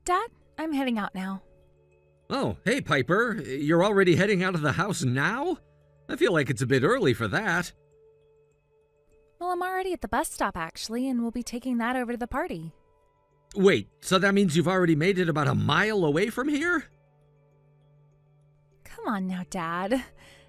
Dad, I'm heading out now. Oh, hey, Piper. You're already heading out of the house now? I feel like it's a bit early for that. Well, I'm already at the bus stop, actually, and we'll be taking that over to the party. Wait, so that means you've already made it about a mile away from here? Come on now, Dad.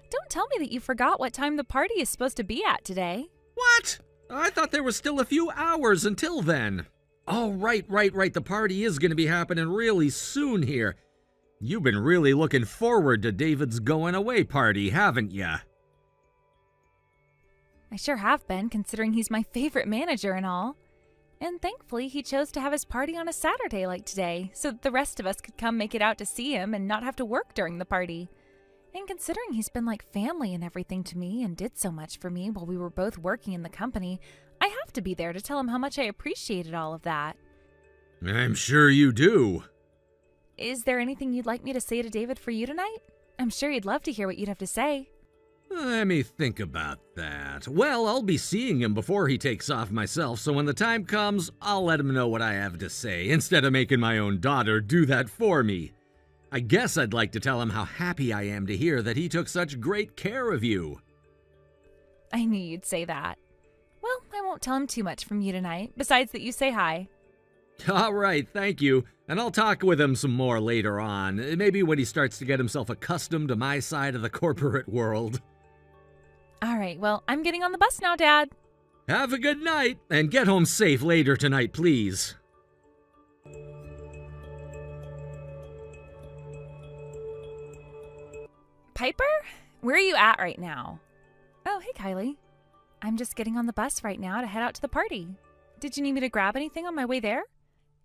Don't tell me that you forgot what time the party is supposed to be at today. What? I thought there was still a few hours until then. Oh, right. The party is going to be happening really soon here. You've been really looking forward to David's going away party, haven't ya? I sure have been, considering he's my favorite manager and all. And thankfully, he chose to have his party on a Saturday like today, so that the rest of us could come make it out to see him and not have to work during the party. And considering he's been like family and everything to me and did so much for me while we were both working in the company, I have to be there to tell him how much I appreciated all of that. I'm sure you do. Is there anything you'd like me to say to David for you tonight? I'm sure he'd love to hear what you'd have to say. Let me think about that. Well, I'll be seeing him before he takes off myself, so when the time comes, I'll let him know what I have to say, instead of making my own daughter do that for me. I guess I'd like to tell him how happy I am to hear that he took such great care of you. I knew you'd say that. Well, I won't tell him too much from you tonight, besides that you say hi. All right, thank you. And I'll talk with him some more later on, maybe when he starts to get himself accustomed to my side of the corporate world. All right, well, I'm getting on the bus now, Dad. Have a good night, and get home safe later tonight, please. Piper? Where are you at right now? Oh, hey, Kylie. I'm just getting on the bus right now to head out to the party. Did you need me to grab anything on my way there?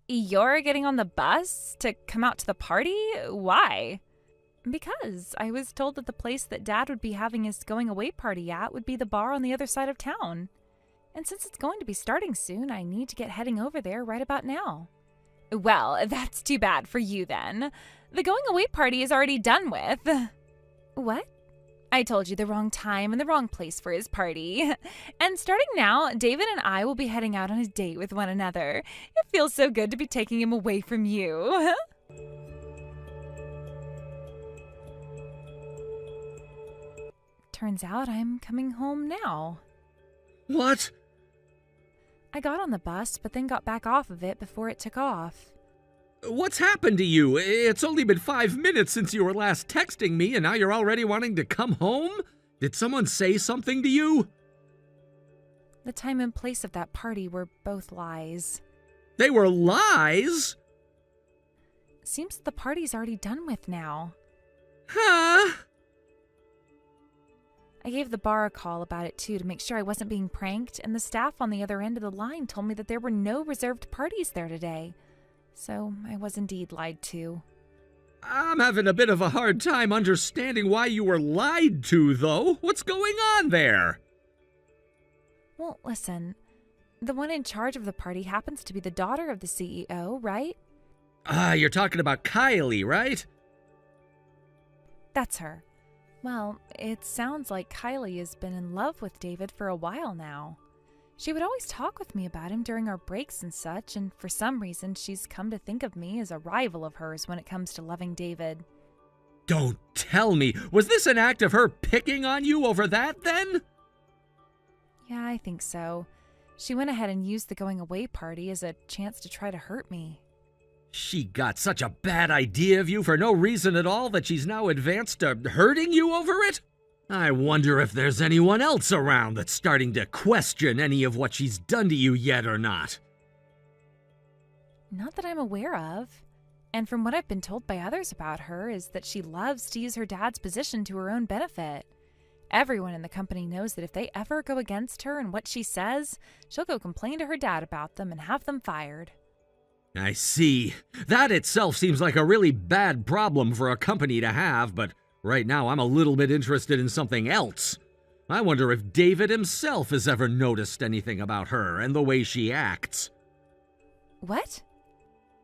You're getting on the bus to come out to the party? Why? Because I was told that the place that Dad would be having his going away party at would be the bar on the other side of town. And since it's going to be starting soon, I need to get heading over there right about now. Well, that's too bad for you then. The going away party is already done with. What? I told you the wrong time and the wrong place for his party. And starting now, David and I will be heading out on a date with one another. It feels so good to be taking him away from you. Turns out I'm coming home now. What? I got on the bus, but then got back off of it before it took off. What's happened to you? It's only been 5 minutes since you were last texting me, and now you're already wanting to come home? Did someone say something to you? The time and place of that party were both lies. They were lies? Seems the party's already done with now. Huh? I gave the bar a call about it too to make sure I wasn't being pranked, and the staff on the other end of the line told me that there were no reserved parties there today. So I was indeed lied to. I'm having a bit of a hard time understanding why you were lied to, though. What's going on there? Well, listen. The one in charge of the party happens to be the daughter of the CEO, right? You're talking about Kylie, right? That's her. Well, it sounds like Kylie has been in love with David for a while now. She would always talk with me about him during our breaks and such, and for some reason she's come to think of me as a rival of hers when it comes to loving David. Don't tell me. Was this an act of her picking on you over that, then? Yeah, I think so. She went ahead and used the going away party as a chance to try to hurt me. She got such a bad idea of you for no reason at all that she's now advanced to hurting you over it? I wonder if there's anyone else around that's starting to question any of what she's done to you yet or not. Not that I'm aware of. And from what I've been told by others about her is that she loves to use her dad's position to her own benefit. Everyone in the company knows that if they ever go against her and what she says, she'll go complain to her dad about them and have them fired. I see. That itself seems like a really bad problem for a company to have, but right now I'm a little bit interested in something else. I wonder if David himself has ever noticed anything about her and the way she acts. What?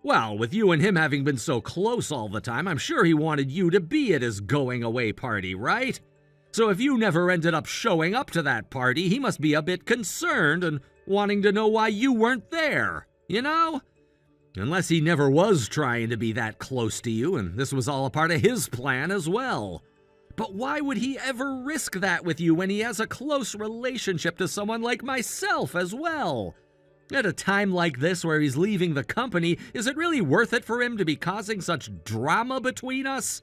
Well, with you and him having been so close all the time, I'm sure he wanted you to be at his going-away party, right? So if you never ended up showing up to that party, he must be a bit concerned and wanting to know why you weren't there, you know? Unless he never was trying to be that close to you, and this was all a part of his plan as well. But why would he ever risk that with you when he has a close relationship to someone like myself as well? At a time like this where he's leaving the company, is it really worth it for him to be causing such drama between us?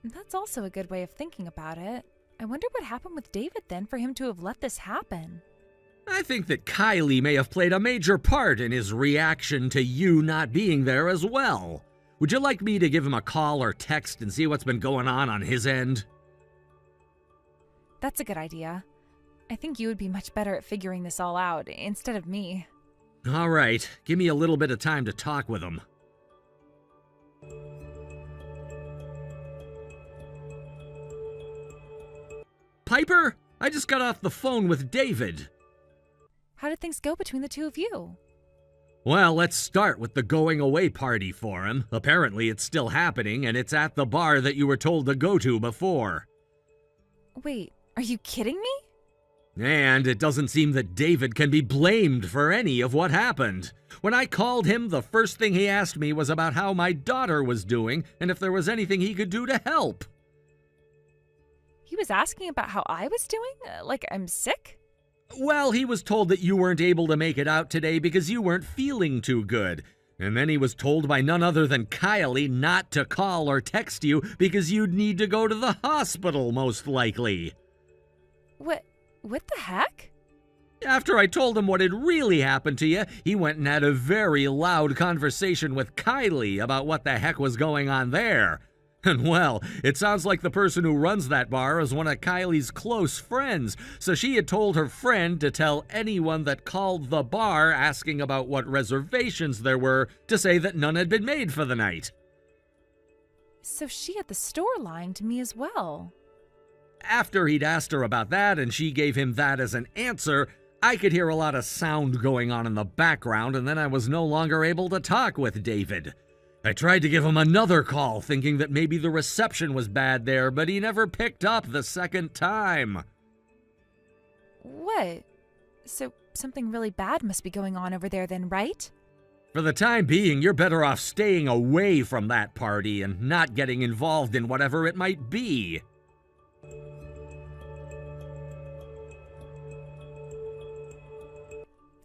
That's also a good way of thinking about it. I wonder what happened with David then for him to have let this happen. I think that Kylie may have played a major part in his reaction to you not being there as well. Would you like me to give him a call or text and see what's been going on his end? That's a good idea. I think you would be much better at figuring this all out instead of me. All right, give me a little bit of time to talk with him. Piper, I just got off the phone with David. How did things go between the two of you? Well, let's start with the going away party for him. Apparently it's still happening, and it's at the bar that you were told to go to before. Wait, are you kidding me? And it doesn't seem that David can be blamed for any of what happened. When I called him, the first thing he asked me was about how my daughter was doing and if there was anything he could do to help. He was asking about how I was doing? Like I'm sick? Well, he was told that you weren't able to make it out today because you weren't feeling too good. And then he was told by none other than Kylie not to call or text you because you'd need to go to the hospital, most likely. What the heck? After I told him what had really happened to you, he went and had a very loud conversation with Kylie about what the heck was going on there. And well, it sounds like the person who runs that bar is one of Kylie's close friends, so she had told her friend to tell anyone that called the bar asking about what reservations there were to say that none had been made for the night. So she at the store lying to me as well. After he'd asked her about that and she gave him that as an answer, I could hear a lot of sound going on in the background, and then I was no longer able to talk with David. I tried to give him another call, thinking that maybe the reception was bad there, but he never picked up the second time. What? So something really bad must be going on over there then, right? For the time being, you're better off staying away from that party and not getting involved in whatever it might be.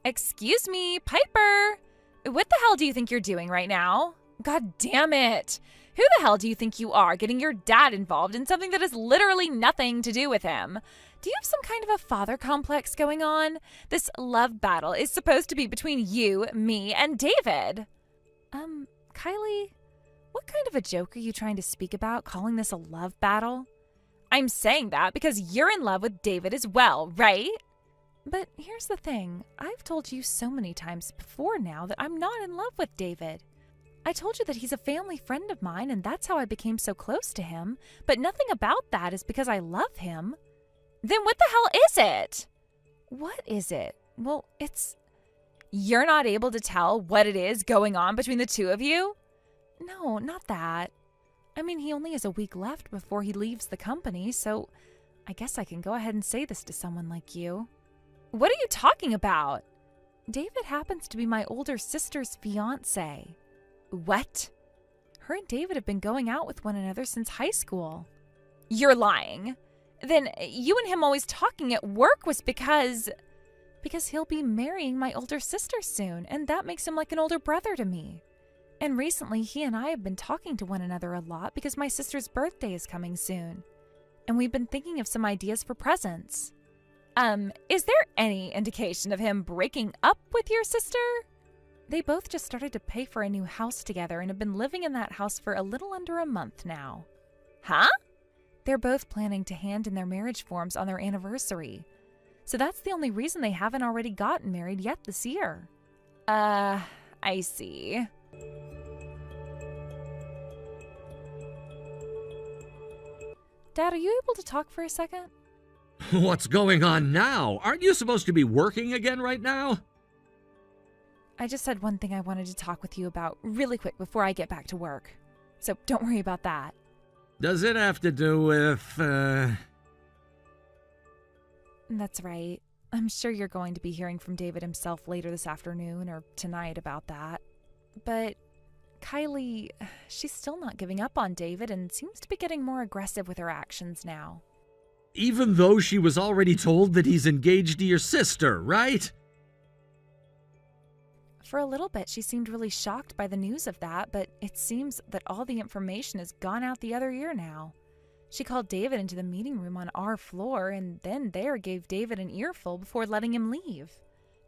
Excuse me, Piper! What the hell do you think you're doing right now? God damn it! Who the hell do you think you are, getting your dad involved in something that has literally nothing to do with him? Do you have some kind of a father complex going on? This love battle is supposed to be between you, me, and David. Kylie, what kind of a joke are you trying to speak about, calling this a love battle? I'm saying that because you're in love with David as well, right? But here's the thing. I've told you so many times before now that I'm not in love with David. I told you that he's a family friend of mine, and that's how I became so close to him. But nothing about that is because I love him. Then what the hell is it? What is it? Well, you're not able to tell what it is going on between the two of you? No, not that. I mean, he only has a week left before he leaves the company, so I guess I can go ahead and say this to someone like you. What are you talking about? David happens to be my older sister's fiancé. What? Her and David have been going out with one another since high school. You're lying. Then you and him always talking at work was because he'll be marrying my older sister soon, and that makes him like an older brother to me. And recently he and I have been talking to one another a lot because my sister's birthday is coming soon. And we've been thinking of some ideas for presents. Is there any indication of him breaking up with your sister? They both just started to pay for a new house together and have been living in that house for a little under a month now. Huh? They're both planning to hand in their marriage forms on their anniversary. So that's the only reason they haven't already gotten married yet this year. I see. Dad, are you able to talk for a second? What's going on now? Aren't you supposed to be working again right now? I just had one thing I wanted to talk with you about really quick before I get back to work. So don't worry about that. Does it have to do with, That's right. I'm sure you're going to be hearing from David himself later this afternoon or tonight about that. But Kylie, she's still not giving up on David and seems to be getting more aggressive with her actions now. Even though she was already told that he's engaged to your sister, right? For a little bit, she seemed really shocked by the news of that, but it seems that all the information has gone out the other ear now. She called David into the meeting room on our floor and then there gave David an earful before letting him leave.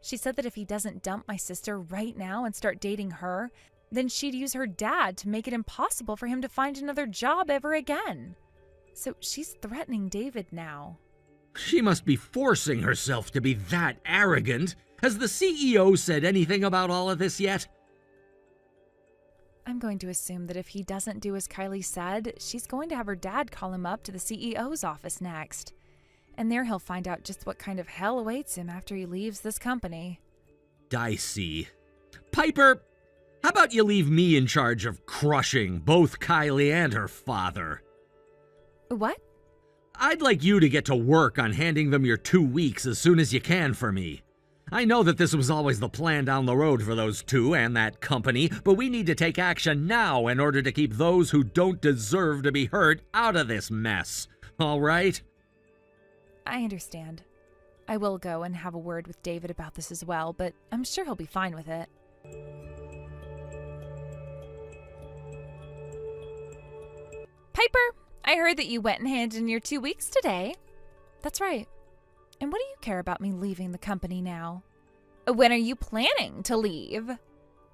She said that if he doesn't dump my sister right now and start dating her, then she'd use her dad to make it impossible for him to find another job ever again. So she's threatening David now. She must be forcing herself to be that arrogant. Has the CEO said anything about all of this yet? I'm going to assume that if he doesn't do as Kylie said, she's going to have her dad call him up to the CEO's office next. And there he'll find out just what kind of hell awaits him after he leaves this company. Dicey. Piper, how about you leave me in charge of crushing both Kylie and her father? What? I'd like you to get to work on handing them your 2 weeks as soon as you can for me. I know that this was always the plan down the road for those two and that company, but we need to take action now in order to keep those who don't deserve to be hurt out of this mess. All right? I understand. I will go and have a word with David about this as well, but I'm sure he'll be fine with it. Piper, I heard that you went and handed in your 2 weeks today. That's right. And what do you care about me leaving the company now? When are you planning to leave?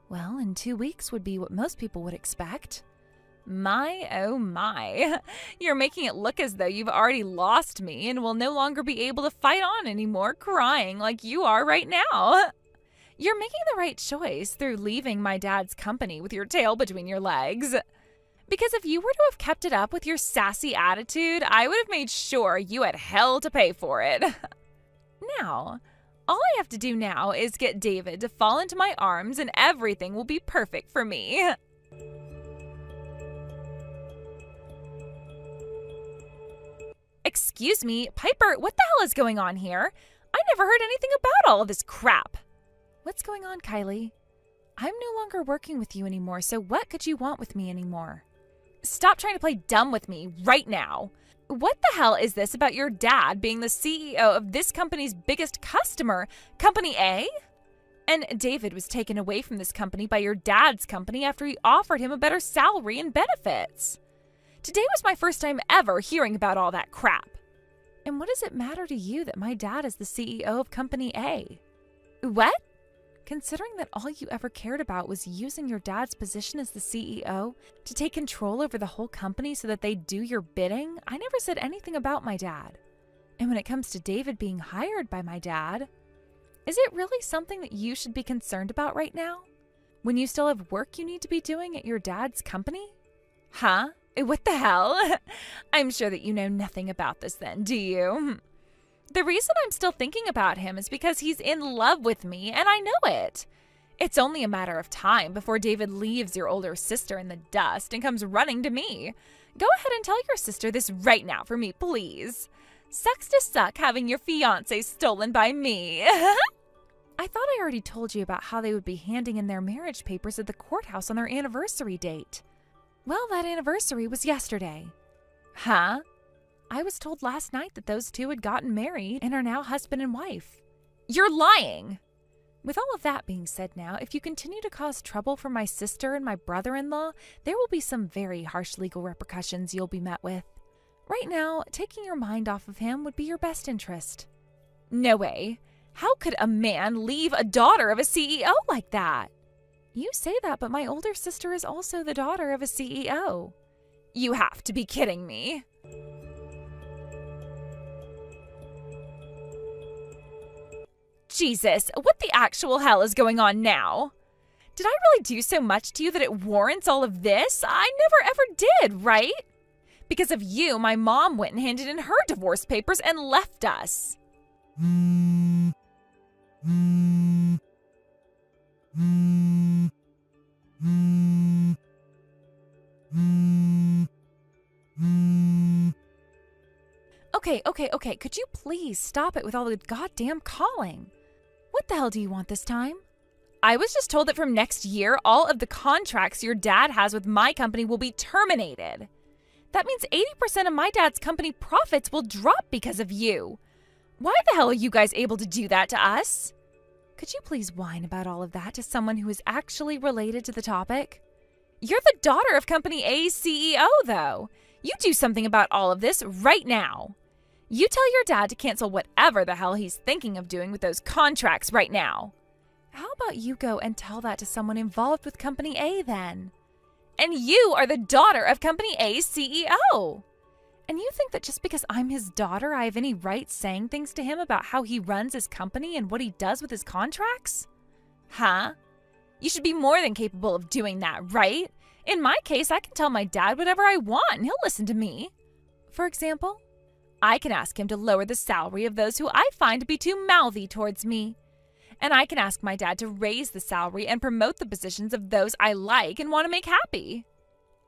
Well, in 2 weeks would be what most people would expect. My, oh my. You're making it look as though you've already lost me and will no longer be able to fight on anymore crying like you are right now. You're making the right choice through leaving my dad's company with your tail between your legs. Because if you were to have kept it up with your sassy attitude, I would have made sure you had hell to pay for it. Now, all I have to do now is get David to fall into my arms and everything will be perfect for me. Excuse me, Piper, what the hell is going on here? I never heard anything about all of this crap. What's going on, Kylie? I'm no longer working with you anymore, so what could you want with me anymore? Stop trying to play dumb with me right now. What the hell is this about your dad being the CEO of this company's biggest customer, Company A? And David was taken away from this company by your dad's company after he offered him a better salary and benefits. Today was my first time ever hearing about all that crap. And what does it matter to you that my dad is the CEO of Company A? What? Considering that all you ever cared about was using your dad's position as the CEO to take control over the whole company so that they'd do your bidding, I never said anything about my dad. And when it comes to David being hired by my dad, is it really something that you should be concerned about right now? When you still have work you need to be doing at your dad's company? Huh? What the hell? I'm sure that you know nothing about this then, do you? The reason I'm still thinking about him is because he's in love with me, and I know it. It's only a matter of time before David leaves your older sister in the dust and comes running to me. Go ahead and tell your sister this right now for me, please. Sucks to suck having your fiancé stolen by me. I thought I already told you about how they would be handing in their marriage papers at the courthouse on their anniversary date. Well, that anniversary was yesterday. Huh? I was told last night that those two had gotten married and are now husband and wife. You're lying! With all of that being said now, if you continue to cause trouble for my sister and my brother-in-law, there will be some very harsh legal repercussions you'll be met with. Right now, taking your mind off of him would be your best interest. No way. How could a man leave a daughter of a CEO like that? You say that, but my older sister is also the daughter of a CEO. You have to be kidding me. Jesus, what the actual hell is going on now? Did I really do so much to you that it warrants all of this? I never ever did, right? Because of you, my mom went and handed in her divorce papers and left us. Okay. Could you please stop it with all the goddamn calling? What the hell do you want this time? I was just told that from next year, all of the contracts your dad has with my company will be terminated. That means 80% of my dad's company profits will drop because of you. Why the hell are you guys able to do that to us? Could you please whine about all of that to someone who is actually related to the topic? You're the daughter of Company A's CEO, though. You do something about all of this right now. You tell your dad to cancel whatever the hell he's thinking of doing with those contracts right now. How about you go and tell that to someone involved with Company A then? And you are the daughter of Company A's CEO. And you think that just because I'm his daughter, I have any right saying things to him about how he runs his company and what he does with his contracts? Huh? You should be more than capable of doing that, right? In my case, I can tell my dad whatever I want and he'll listen to me. For example, I can ask him to lower the salary of those who I find to be too mouthy towards me. And I can ask my dad to raise the salary and promote the positions of those I like and want to make happy.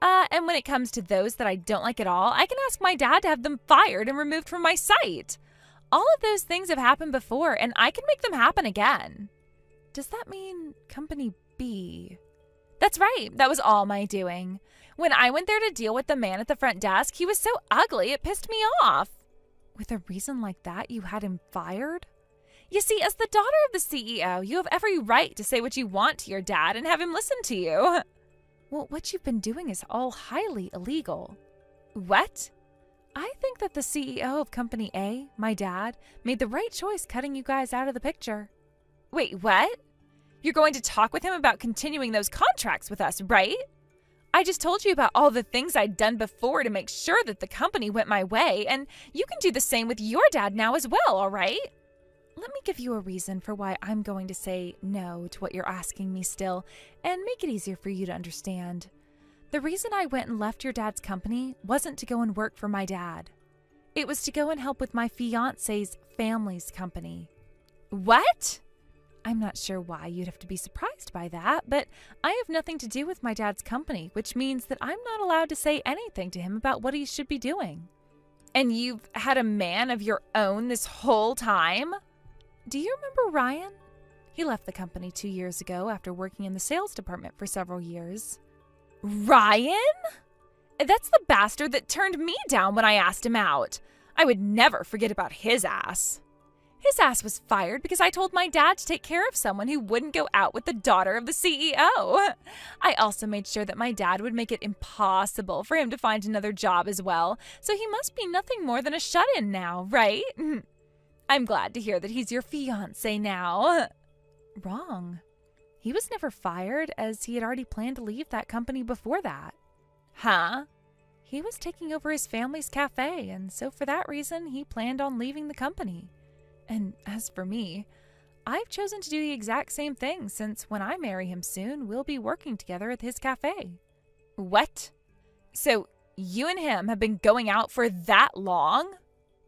And when it comes to those that I don't like at all, I can ask my dad to have them fired and removed from my site. All of those things have happened before, and I can make them happen again. Does that mean Company B? That's right. That was all my doing. When I went there to deal with the man at the front desk, he was so ugly it pissed me off. With a reason like that, you had him fired? You see, as the daughter of the CEO, you have every right to say what you want to your dad and have him listen to you. Well, what you've been doing is all highly illegal. What? I think that the CEO of Company A, my dad, made the right choice cutting you guys out of the picture. Wait, what? You're going to talk with him about continuing those contracts with us, right? I just told you about all the things I'd done before to make sure that the company went my way, and you can do the same with your dad now as well, all right? Let me give you a reason for why I'm going to say no to what you're asking me still, and make it easier for you to understand. The reason I went and left your dad's company wasn't to go and work for my dad. It was to go and help with my fiancé's family's company. What? I'm not sure why you'd have to be surprised by that, but I have nothing to do with my dad's company, which means that I'm not allowed to say anything to him about what he should be doing. And you've had a man of your own this whole time? Do you remember Ryan? He left the company 2 years ago after working in the sales department for several years. Ryan? That's the bastard that turned me down when I asked him out. I would never forget about his ass. His ass was fired because I told my dad to take care of someone who wouldn't go out with the daughter of the CEO. I also made sure that my dad would make it impossible for him to find another job as well, so he must be nothing more than a shut-in now, right? I'm glad to hear that he's your fiancé now. Wrong. He was never fired, as he had already planned to leave that company before that. Huh? He was taking over his family's cafe, and so for that reason, he planned on leaving the company. And as for me, I've chosen to do the exact same thing, since when I marry him soon, we'll be working together at his cafe. What? So you and him have been going out for that long?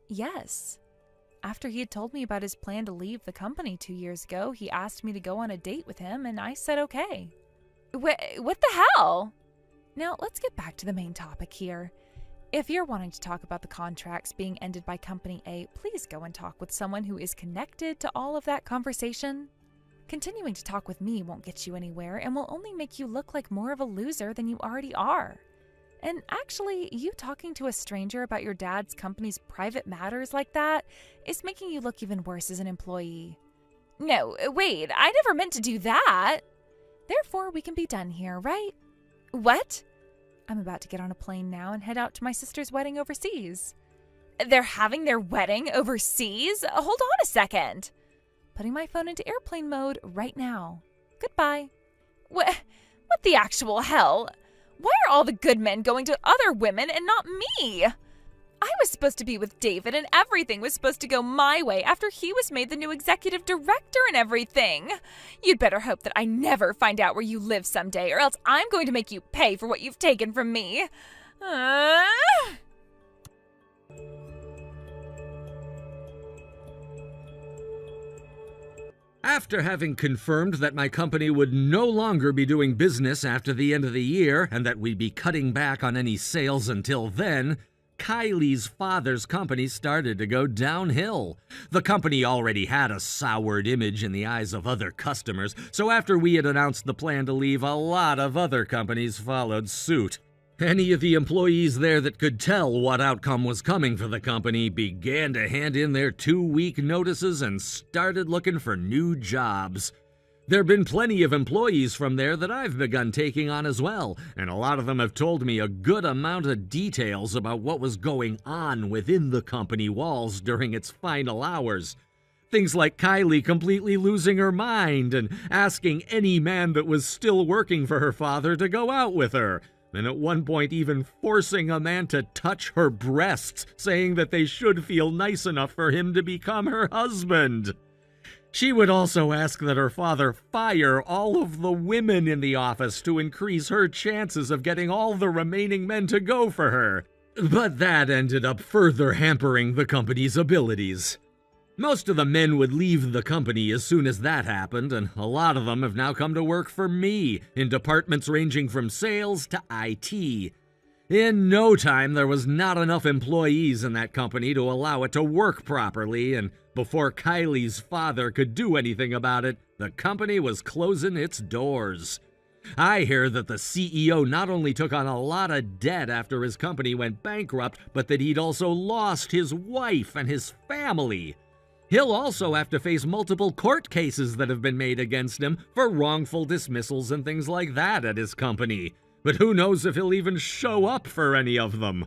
Yes. After he had told me about his plan to leave the company 2 years ago, he asked me to go on a date with him, and I said okay. What the hell? Now, let's get back to the main topic here. If you're wanting to talk about the contracts being ended by Company A, please go and talk with someone who is connected to all of that conversation. Continuing to talk with me won't get you anywhere and will only make you look like more of a loser than you already are. And actually, you talking to a stranger about your dad's company's private matters like that is making you look even worse as an employee. No, wait, I never meant to do that. Therefore, we can be done here, right? What? I'm about to get on a plane now and head out to my sister's wedding overseas. They're having their wedding overseas? Hold on a second. Putting my phone into airplane mode right now. Goodbye. What the actual hell? Why are all the good men going to other women and not me? I was supposed to be with David and everything was supposed to go my way after he was made the new executive director and everything. You'd better hope that I never find out where you live someday, or else I'm going to make you pay for what you've taken from me. After having confirmed that my company would no longer be doing business after the end of the year and that we'd be cutting back on any sales until then, Kylie's father's company started to go downhill. The company already had a soured image in the eyes of other customers, so after we had announced the plan to leave, a lot of other companies followed suit. Any of the employees there that could tell what outcome was coming for the company began to hand in their 2-week notices and started looking for new jobs. There've been plenty of employees from there that I've begun taking on as well, and a lot of them have told me a good amount of details about what was going on within the company walls during its final hours. Things like Kylie completely losing her mind and asking any man that was still working for her father to go out with her, and at one point even forcing a man to touch her breasts, saying that they should feel nice enough for him to become her husband. She would also ask that her father fire all of the women in the office to increase her chances of getting all the remaining men to go for her. But that ended up further hampering the company's abilities. Most of the men would leave the company as soon as that happened, and a lot of them have now come to work for me in departments ranging from sales to IT. In no time, there was not enough employees in that company to allow it to work properly, and before Kylie's father could do anything about it, the company was closing its doors. I hear that the CEO not only took on a lot of debt after his company went bankrupt, but that he'd also lost his wife and his family. He'll also have to face multiple court cases that have been made against him for wrongful dismissals and things like that at his company. But who knows if he'll even show up for any of them.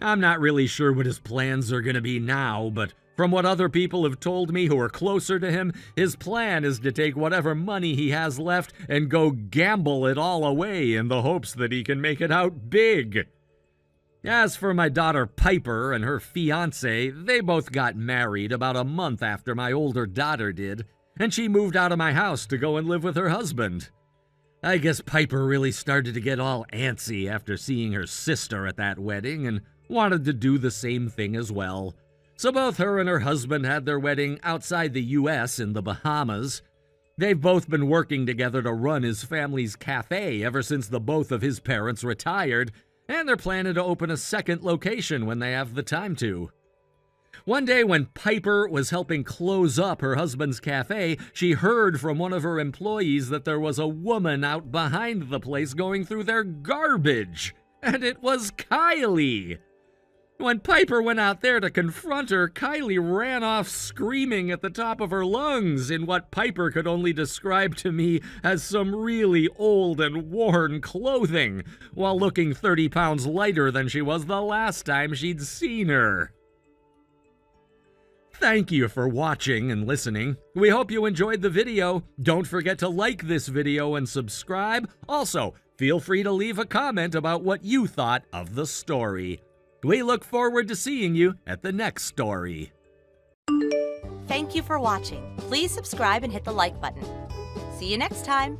I'm not really sure what his plans are going to be now, but from what other people have told me who are closer to him, his plan is to take whatever money he has left and go gamble it all away in the hopes that he can make it out big. As for my daughter Piper and her fiancé, they both got married about a month after my older daughter did, and she moved out of my house to go and live with her husband. I guess Piper really started to get all antsy after seeing her sister at that wedding and wanted to do the same thing as well. So both her and her husband had their wedding outside the U.S. in the Bahamas. They've both been working together to run his family's cafe ever since the both of his parents retired, and they're planning to open a second location when they have the time to. One day when Piper was helping close up her husband's cafe, she heard from one of her employees that there was a woman out behind the place going through their garbage, and it was Kylie. When Piper went out there to confront her, Kylie ran off screaming at the top of her lungs in what Piper could only describe to me as some really old and worn clothing, while looking 30 pounds lighter than she was the last time she'd seen her. Thank you for watching and listening. We hope you enjoyed the video. Don't forget to like this video and subscribe. Also, feel free to leave a comment about what you thought of the story. We look forward to seeing you at the next story. Thank you for watching. Please subscribe and hit the like button. See you next time.